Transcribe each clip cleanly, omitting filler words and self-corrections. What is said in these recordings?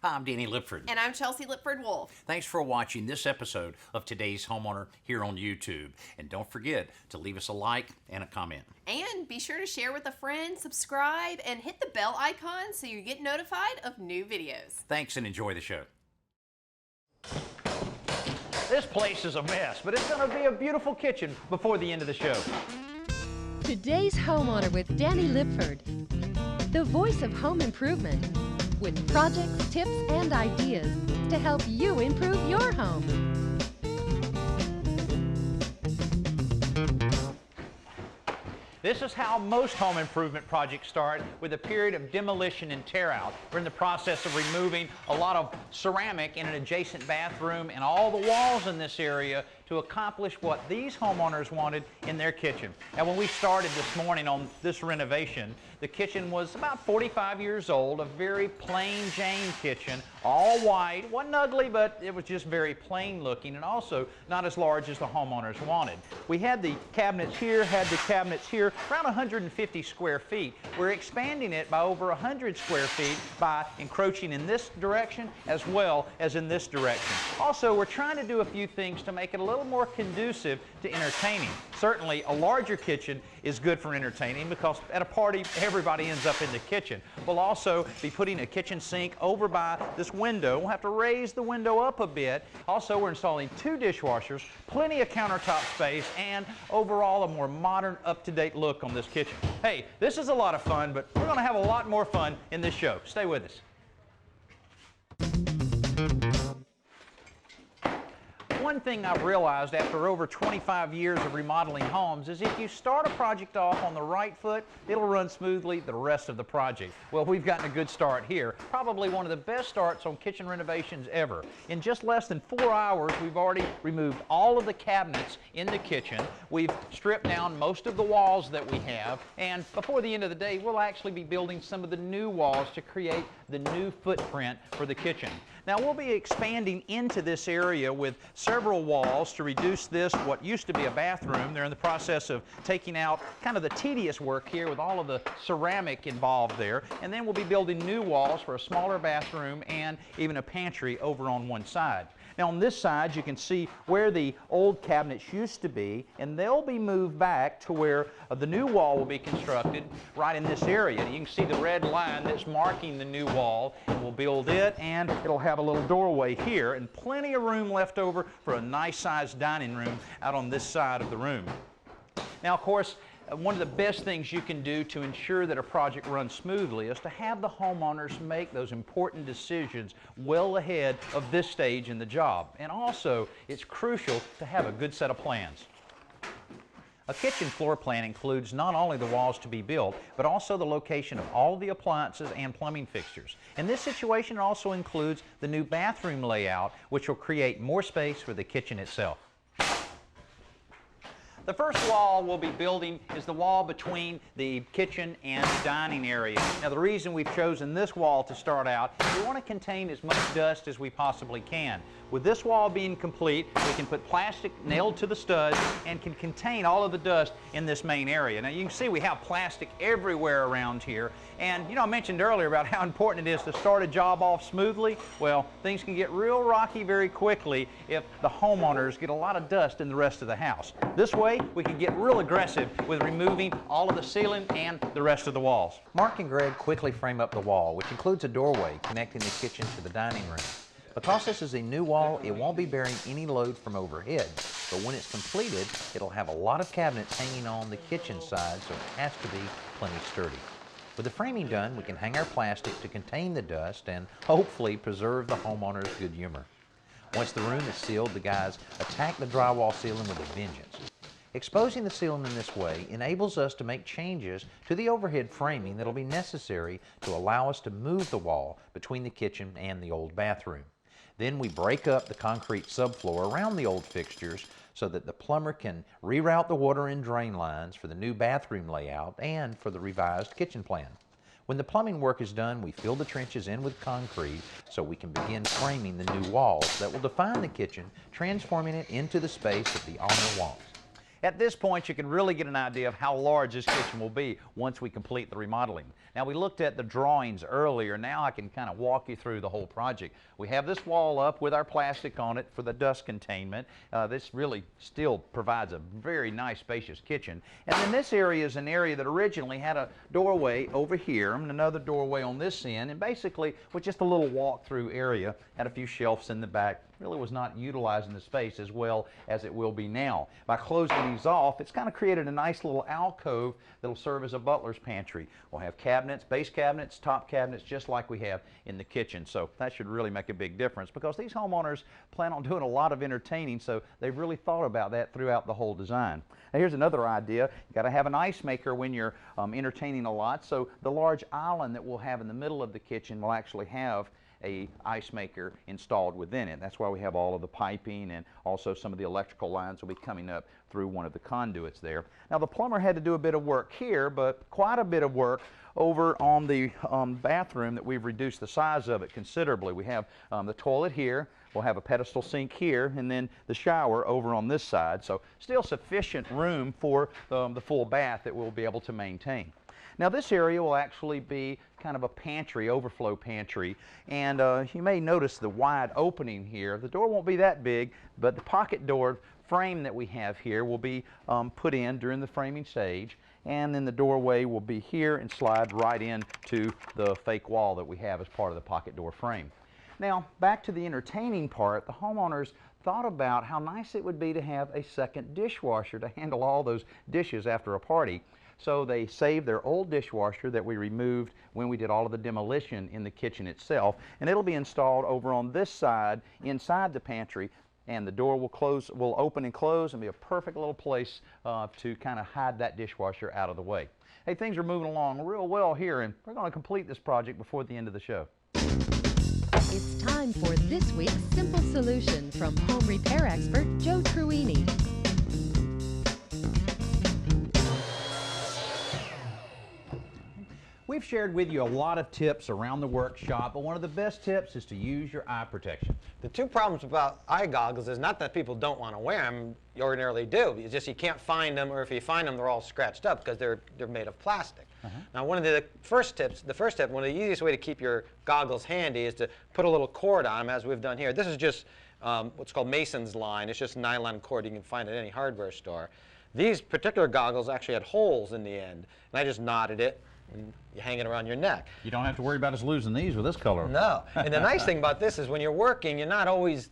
Hi, I'm Danny Lipford. And I'm Chelsea Lipford-Wolf. Thanks for watching this episode of Today's Homeowner here on YouTube. And don't forget to leave us a like and a comment. And be sure to share with a friend, subscribe, and hit the bell icon so you get notified of new videos. Thanks and enjoy the show. This place is a mess, but it's going to be a beautiful kitchen before the end of the show. Today's Homeowner with Danny Lipford, the voice of home improvement, with projects, tips, and ideas to help you improve your home. This is how most home improvement projects start, with a period of demolition and tear out. We're in the process of removing a lot of ceramic in an adjacent bathroom and all the walls in this area to accomplish what these homeowners wanted in their kitchen. Now, when we started this morning on this renovation, the kitchen was about 45 years old, a very plain Jane kitchen, all white. Wasn't ugly, but it was just very plain looking, and also not as large as the homeowners wanted. We had the cabinets here, around 150 square feet. We're expanding it by over 100 square feet by encroaching in this direction as well as in this direction. Also, we're trying to do a few things to make it a little more conducive to entertaining. Certainly, a larger kitchen is good for entertaining because at a party, everybody ends up in the kitchen. We'll also be putting a kitchen sink over by this window. We'll have to raise the window up a bit. Also, we're installing 2 dishwashers, plenty of countertop space, and overall a more modern, up-to-date look on this kitchen. Hey, this is a lot of fun, but we're going to have a lot more fun in this show. Stay with us. One thing I've realized after over 25 years of remodeling homes is if you start a project off on the right foot, it'll run smoothly the rest of the project. Well, we've gotten a good start here. Probably one of the best starts on kitchen renovations ever. In just less than 4 hours, we've already removed all of the cabinets in the kitchen. We've stripped down most of the walls that we have, and before the end of the day, we'll actually be building some of the new walls to create the new footprint for the kitchen. Now, we'll be expanding into this area with several walls to reduce this, what used to be a bathroom. They're in the process of taking out kind of the tedious work here with all of the ceramic involved there. And then we'll be building new walls for a smaller bathroom and even a pantry over on one side. Now, on this side, you can see where the old cabinets used to be, and they'll be moved back to where the new wall will be constructed right in this area. You can see the red line that's marking the new wall, and we'll build it, and it'll have a little doorway here and plenty of room left over for a nice-sized dining room out on this side of the room. Now, of course, one of the best things you can do to ensure that a project runs smoothly is to have the homeowners make those important decisions well ahead of this stage in the job. And also, it's crucial to have a good set of plans. A kitchen floor plan includes not only the walls to be built, but also the location of all the appliances and plumbing fixtures. In this situation, it also includes the new bathroom layout, which will create more space for the kitchen itself. The first wall we'll be building is the wall between the kitchen and the dining area. Now, the reason we've chosen this wall to start out is we want to contain as much dust as we possibly can. With this wall being complete, we can put plastic nailed to the studs and can contain all of the dust in this main area. Now, you can see we have plastic everywhere around here. And, you know, I mentioned earlier about how important it is to start a job off smoothly. Well, things can get real rocky very quickly if the homeowners get a lot of dust in the rest of the house. This way, we can get real aggressive with removing all of the ceiling and the rest of the walls. Mark and Greg quickly frame up the wall, which includes a doorway connecting the kitchen to the dining room. Because this is a new wall, it won't be bearing any load from overhead, but when it's completed, it'll have a lot of cabinets hanging on the kitchen side, so it has to be plenty sturdy. With the framing done, we can hang our plastic to contain the dust and hopefully preserve the homeowner's good humor. Once the room is sealed, the guys attack the drywall ceiling with a vengeance. Exposing the ceiling in this way enables us to make changes to the overhead framing that will be necessary to allow us to move the wall between the kitchen and the old bathroom. Then we break up the concrete subfloor around the old fixtures so that the plumber can reroute the water and drain lines for the new bathroom layout and for the revised kitchen plan. When the plumbing work is done, we fill the trenches in with concrete so we can begin framing the new walls that will define the kitchen, transforming it into the space that the owner wants. At this point, you can really get an idea of how large this kitchen will be once we complete the remodeling. Now, we looked at the drawings earlier. Now I can kind of walk you through the whole project. We have this wall up with our plastic on it for the dust containment. This really still provides a very nice, spacious kitchen. And then this area is an area that originally had a doorway over here and another doorway on this end, and basically was just a little walk-through area. Had a few shelves in the back. Really was not utilizing the space as well as it will be now. By closing these off, it's kind of created a nice little alcove that'll serve as a butler's pantry. We'll have cabinets, base cabinets, top cabinets, just like we have in the kitchen. So that should really make a big difference because these homeowners plan on doing a lot of entertaining, so they've really thought about that throughout the whole design. Now here's another idea. You got to have an ice maker when you're entertaining a lot, so the large island that we'll have in the middle of the kitchen will actually have a ice maker installed within it. That's why we have all of the piping, and also some of the electrical lines will be coming up through one of the conduits there. Now the plumber had to do a bit of work here, but quite a bit of work over on the bathroom that we've reduced the size of it considerably. We have the toilet here, we'll have a pedestal sink here, and then the shower over on this side. So still sufficient room for the full bath that we'll be able to maintain. Now this area will actually be kind of a pantry, overflow pantry, and you may notice the wide opening here. The door won't be that big, but the pocket door frame that we have here will be put in during the framing stage, and then the doorway will be here and slide right into the fake wall that we have as part of the pocket door frame. Now back to the entertaining part, the homeowners thought about how nice it would be to have a second dishwasher to handle all those dishes after a party. So they saved their old dishwasher that we removed when we did all of the demolition in the kitchen itself, and it'll be installed over on this side inside the pantry, and the door will open and close and be a perfect little place to kind of hide that dishwasher out of the way. Hey, things are moving along real well here, and we're going to complete this project before the end of the show. It's time for this week's Simple Solution from home repair expert Joe Truini. We've shared with you a lot of tips around the workshop, but one of the best tips is to use your eye protection. The two problems about eye goggles is not that people don't want to wear them, you ordinarily do. It's just you can't find them, or if you find them, they're all scratched up because they're made of plastic. Now, one of the first tip, one of the easiest way to keep your goggles handy is to put a little cord on them, as we've done here. This is just what's called Mason's line. It's just nylon cord you can find at any hardware store. These particular goggles actually had holes in the end, and I just knotted it. And you hang it around your neck. You don't have to worry about us losing these with this color. No. And the nice thing about this is when you're working, you don't always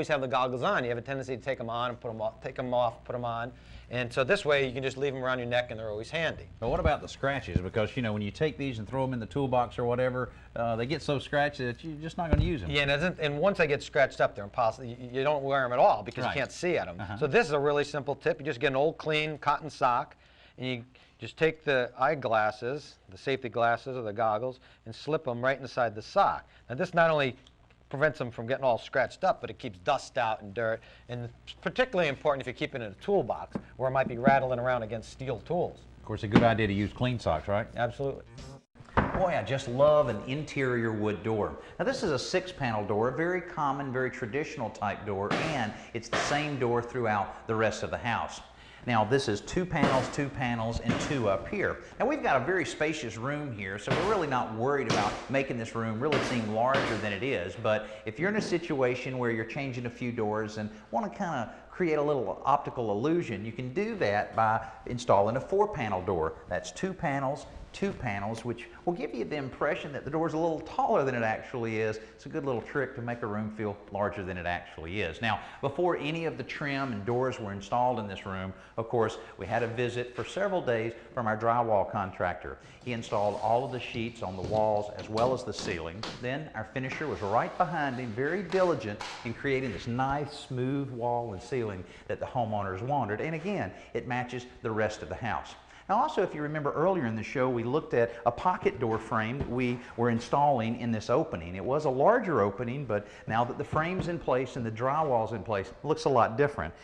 have the goggles on. You have a tendency to take them on and put them off, take them off, put them on. And so this way you can just leave them around your neck and they're always handy. But what about the scratches? Because, you know, when you take these and throw them in the toolbox or whatever, they get so scratchy that you're just not going to use them. Yeah, and once they get scratched up, they're impossible. You don't wear them at all because you can't see at them. So this is a really simple tip. You just get an old clean cotton sock, and you just take the eyeglasses, the safety glasses or the goggles, and slip them right inside the sock. Now this not only prevents them from getting all scratched up, but it keeps dust out and dirt. And it's particularly important if you keep it in a toolbox where it might be rattling around against steel tools. Of course, a good idea to use clean socks, right? Absolutely. Boy, I just love an interior wood door. Now this is a 6-panel door, a very common, very traditional type door, and it's the same door throughout the rest of the house. Now this is 2 panels, and 2 up here. Now we've got a very spacious room here, so we're really not worried about making this room really seem larger than it is. But if you're in a situation where you're changing a few doors and want to kind of create a little optical illusion, you can do that by installing a 4-panel door. That's 2 panels, which will give you the impression that the door is a little taller than it actually is. It's a good little trick to make a room feel larger than it actually is. Now, before any of the trim and doors were installed in this room, of course, we had a visit for several days from our drywall contractor. He installed all of the sheets on the walls as well as the ceiling. Then our finisher was right behind him, very diligent in creating this nice, smooth wall and ceiling that the homeowners wanted. And again, it matches the rest of the house. Now also, if you remember earlier in the show, we looked at a pocket door frame that we were installing in this opening. It was a larger opening, but now that the frame's in place and the drywall's in place, it looks a lot different.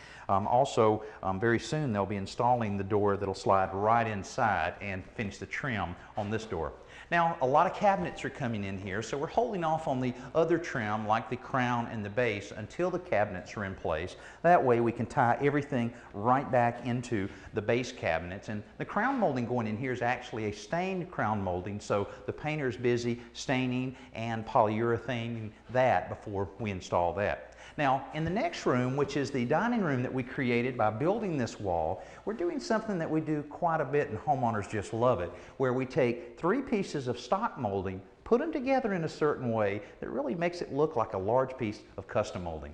Very soon they'll be installing the door that'll slide right inside and finish the trim on this door. Now, a lot of cabinets are coming in here, so we're holding off on the other trim like the crown and the base until the cabinets are in place. That way we can tie everything right back into the base cabinets. And the crown molding going in here is actually a stained crown molding, so the painter's busy staining and polyurethaning that before we install that. Now, in the next room, which is the dining room that we created by building this wall, we're doing something that we do quite a bit and homeowners just love it, where we take 3 pieces of stock molding, put them together in a certain way that really makes it look like a large piece of custom molding.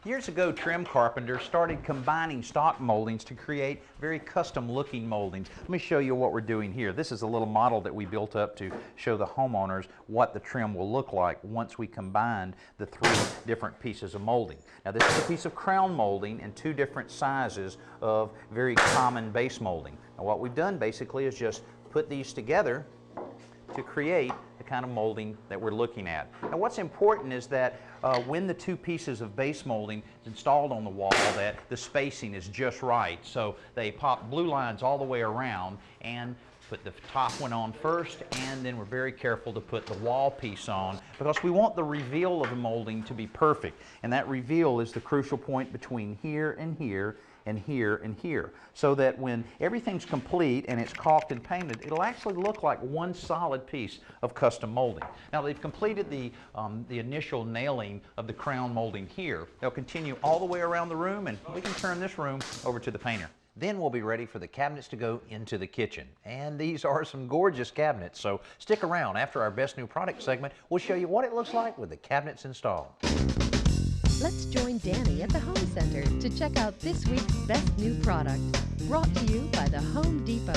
Years ago, trim carpenters started combining stock moldings to create very custom looking moldings. Let me show you what we're doing here. This is a little model that we built up to show the homeowners what the trim will look like once we combined the 3 different pieces of molding. Now, this is a piece of crown molding in 2 different sizes of very common base molding. Now, what we've done basically is just put these together to create the kind of molding that we're looking at. Now, what's important is that when the 2 pieces of base molding is installed on the wall, that the spacing is just right. So they pop blue lines all the way around and put the top one on first, and then we're very careful to put the wall piece on because we want the reveal of the molding to be perfect. And that reveal is the crucial point between here and here and here and here, so that when everything's complete and it's caulked and painted, it'll actually look like one solid piece of custom molding. Now, they've completed the initial nailing of the crown molding here. They'll continue all the way around the room, and we can turn this room over to the painter. Then we'll be ready for the cabinets to go into the kitchen. And these are some gorgeous cabinets, so stick around. After our Best New Product segment, we'll show you what it looks like with the cabinets installed. Let's join Danny at the Home Center to check out this week's best new product, brought to you by the Home Depot.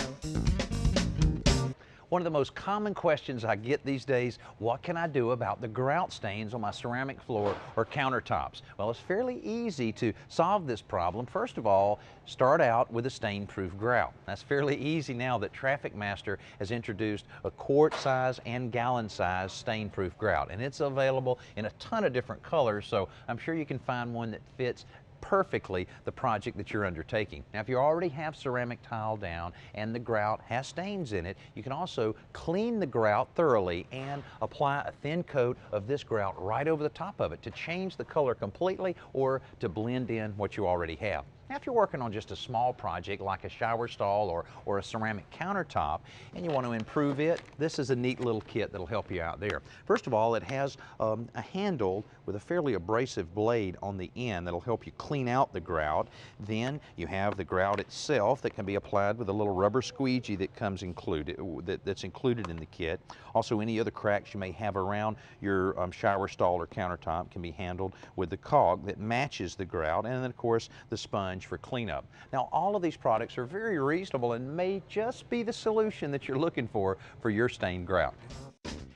One of the most common questions I get these days, what can I do about the grout stains on my ceramic floor or countertops? Well, it's fairly easy to solve this problem. First of all, start out with a stain-proof grout. That's fairly easy now that Traffic Master has introduced a quart size and gallon size stain-proof grout, and it's available in a ton of different colors, so I'm sure you can find one that fits perfectly the project that you're undertaking. Now, if you already have ceramic tile down and the grout has stains in it, you can also clean the grout thoroughly and apply a thin coat of this grout right over the top of it to change the color completely or to blend in what you already have. Now, if you're working on just a small project like a shower stall or a ceramic countertop and you want to improve it, this is a neat little kit that'll help you out there. First of all, it has a handle with a fairly abrasive blade on the end that'll help you clean out the grout. Then you have the grout itself that can be applied with a little rubber squeegee that comes included, that's included in the kit. Also, any other cracks you may have around your shower stall or countertop can be handled with the caulk that matches the grout, and then of course the sponge for cleanup. Now, all of these products are very reasonable and may just be the solution that you're looking for your stained grout.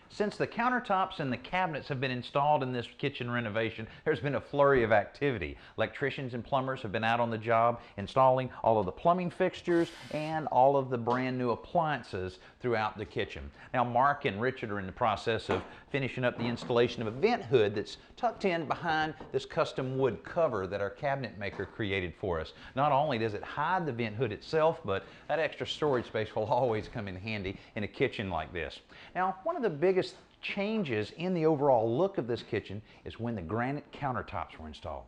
Since the countertops and the cabinets have been installed in this kitchen renovation, there's been a flurry of activity. Electricians and plumbers have been out on the job installing all of the plumbing fixtures and all of the brand new appliances throughout the kitchen. Now, Mark and Richard are in the process of finishing up the installation of a vent hood that's tucked in behind this custom wood cover that our cabinet maker created for us. Not only does it hide the vent hood itself, but that extra storage space will always come in handy in a kitchen like this. Now, one of the biggest changes in the overall look of this kitchen is when the granite countertops were installed.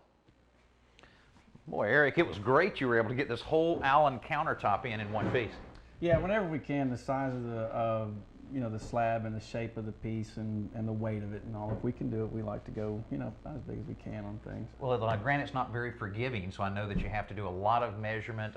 Boy, Eric, it was great you were able to get this whole Allen countertop in one piece. Yeah, whenever we can, the size of the the slab and the shape of the piece and the weight of it and all. If we can do it, we like to go as big as we can on things. Well, granite's not very forgiving, so I know that you have to do a lot of measurement.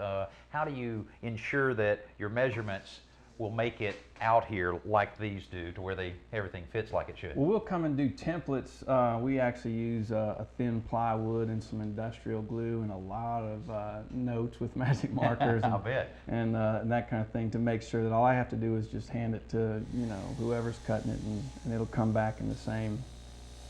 How do you ensure that your measurements will make it out here like these do, to where everything fits like it should? Well, we'll come and do templates. We actually use a thin plywood and some industrial glue and a lot of notes with magic markers I'll bet. And that kind of thing, to make sure that all I have to do is just hand it to whoever's cutting it, and it'll come back in the same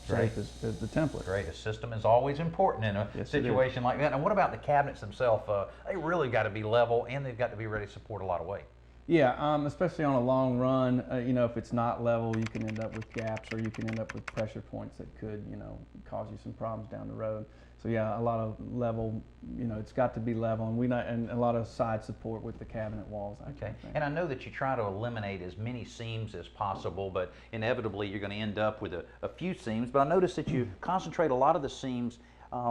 shape as the template. Great. A system is always important in a situation like that. And what about the cabinets themselves? They really got to be level, and they've got to be ready to support a lot of weight. Yeah, especially on a long run, you know, if it's not level, you can end up with gaps, or you can end up with pressure points that could, you know, cause you some problems down the road. So yeah, a lot of level, you know, it's got to be level, and a lot of side support with the cabinet walls. Okay, and I know that you try to eliminate as many seams as possible, but inevitably you're going to end up with a few seams. But I notice that you concentrate a lot of the seams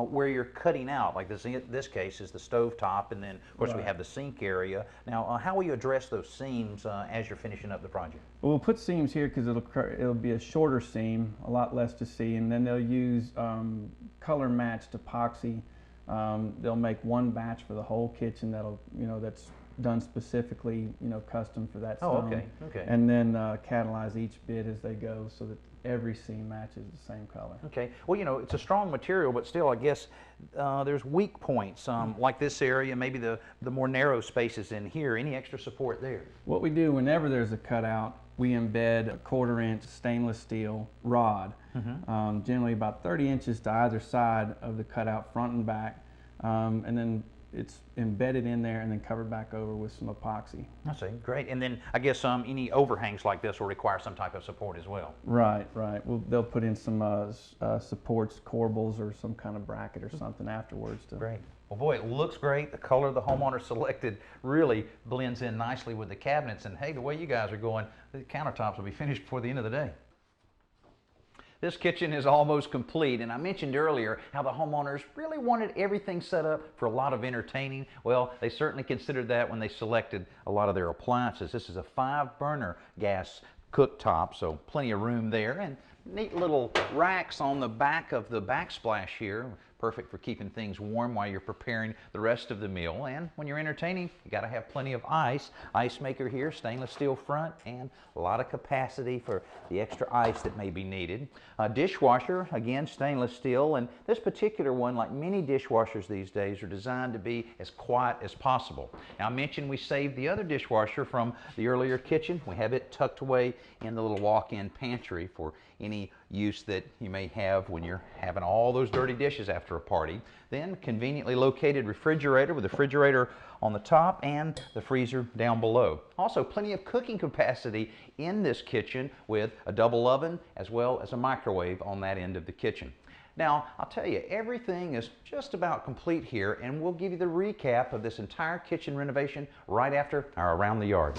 where you're cutting out, like this case is the stove top, and then of course we have the sink area. Now, how will you address those seams as you're finishing up the project? Well, we'll put seams here because it'll be a shorter seam, a lot less to see, and then they'll use color matched epoxy. They'll make one batch for the whole kitchen that's done specifically, you know, custom for that stone. Oh, okay, okay. And then catalyze each bit as they go so that every seam matches the same color. Okay. Well, you know, it's a strong material, but still, I guess there's weak points, like this area, maybe the more narrow spaces in here. Any extra support there? What we do whenever there's a cutout, we embed a 1/4 inch stainless steel rod, generally about 30 inches to either side of the cutout, front and back, and then it's embedded in there and then covered back over with some epoxy. I see, great. And then I guess any overhangs like this will require some type of support as well. Right, right. Well, they'll put in some supports, corbels, or some kind of bracket or something afterwards. Great. Well, boy, it looks great. The color the homeowner selected really blends in nicely with the cabinets. And hey, the way you guys are going, the countertops will be finished before the end of the day. This kitchen is almost complete, and I mentioned earlier how the homeowners really wanted everything set up for a lot of entertaining. Well, they certainly considered that when they selected a lot of their appliances. This is a 5-burner gas cooktop, so plenty of room there, and neat little racks on the back of the backsplash here. Perfect for keeping things warm while you're preparing the rest of the meal. And when you're entertaining, you got to have plenty of ice. Ice maker here, stainless steel front, and a lot of capacity for the extra ice that may be needed. Dishwasher, again, stainless steel. And this particular one, like many dishwashers these days, are designed to be as quiet as possible. Now, I mentioned we saved the other dishwasher from the earlier kitchen. We have it tucked away in the little walk-in pantry for any use that you may have when you're having all those dirty dishes after a party. Then conveniently located refrigerator with the refrigerator on the top and the freezer down below. Also plenty of cooking capacity in this kitchen with a double oven as well as a microwave on that end of the kitchen. Now, I'll tell you, everything is just about complete here, and we'll give you the recap of this entire kitchen renovation right after our Around the Yard.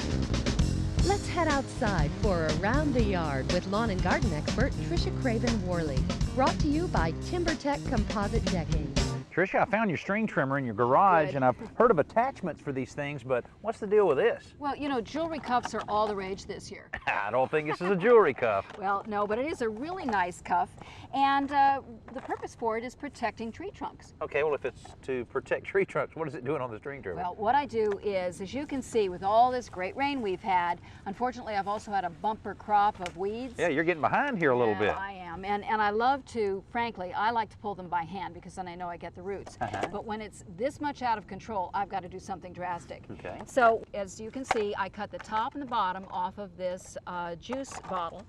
Let's head outside for Around the Yard with lawn and garden expert Tricia Craven-Worley. Brought to you by TimberTech Composite Decking. Tricia, I found your string trimmer in your garage. Good. And I've heard of attachments for these things, but what's the deal with this? Well, you know, jewelry cuffs are all the rage this year. I don't think this is a jewelry cuff. Well, no, but it is a really nice cuff, and the purpose for it is protecting tree trunks. Okay, well, if it's to protect tree trunks, what is it doing on the string trimmer? Well, what I do is, as you can see, with all this great rain we've had, unfortunately, I've also had a bumper crop of weeds. Yeah, you're getting behind here a little bit. I am, and I love to, frankly, I like to pull them by hand because then I know I get the roots. But when it's this much out of control, I've got to do something drastic. Okay. So, as you can see, I cut the top and the bottom off of this juice bottle.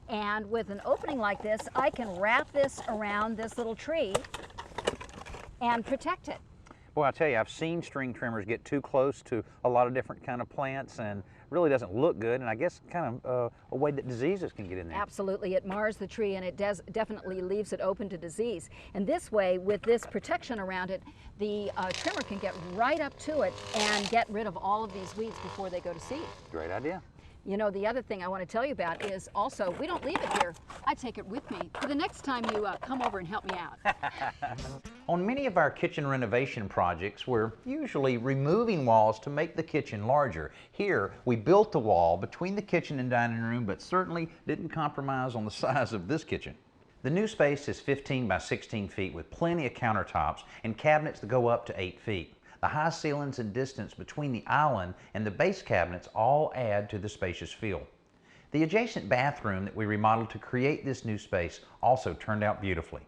And with an opening like this, I can wrap this around this little tree and protect it. Boy, I tell you, I've seen string trimmers get too close to a lot of different kind of plants and really doesn't look good, and I guess kind of a way that diseases can get in there. Absolutely, it mars the tree and it definitely leaves it open to disease. And this way, with this protection around it, the trimmer can get right up to it and get rid of all of these weeds before they go to seed. Great idea. You know, the other thing I want to tell you about is also, we don't leave it here. I take it with me for the next time you come over and help me out. On many of our kitchen renovation projects, we're usually removing walls to make the kitchen larger. Here, we built the wall between the kitchen and dining room, but certainly didn't compromise on the size of this kitchen. The new space is 15 by 16 feet with plenty of countertops and cabinets that go up to 8 feet. The high ceilings and distance between the island and the base cabinets all add to the spacious feel. The adjacent bathroom that we remodeled to create this new space also turned out beautifully.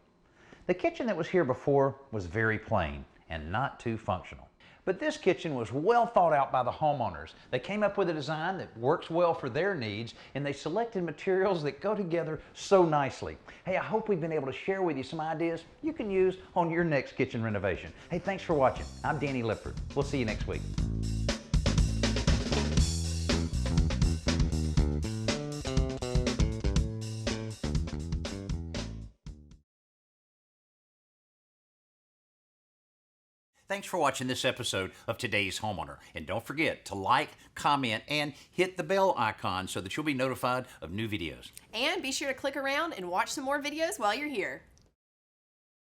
The kitchen that was here before was very plain and not too functional. But this kitchen was well thought out by the homeowners. They came up with a design that works well for their needs, and they selected materials that go together so nicely. Hey, I hope we've been able to share with you some ideas you can use on your next kitchen renovation. Hey, thanks for watching. I'm Danny Lipford. We'll see you next week. Thanks for watching this episode of Today's Homeowner. And don't forget to like, comment, and hit the bell icon so that you'll be notified of new videos. And be sure to click around and watch some more videos while you're here.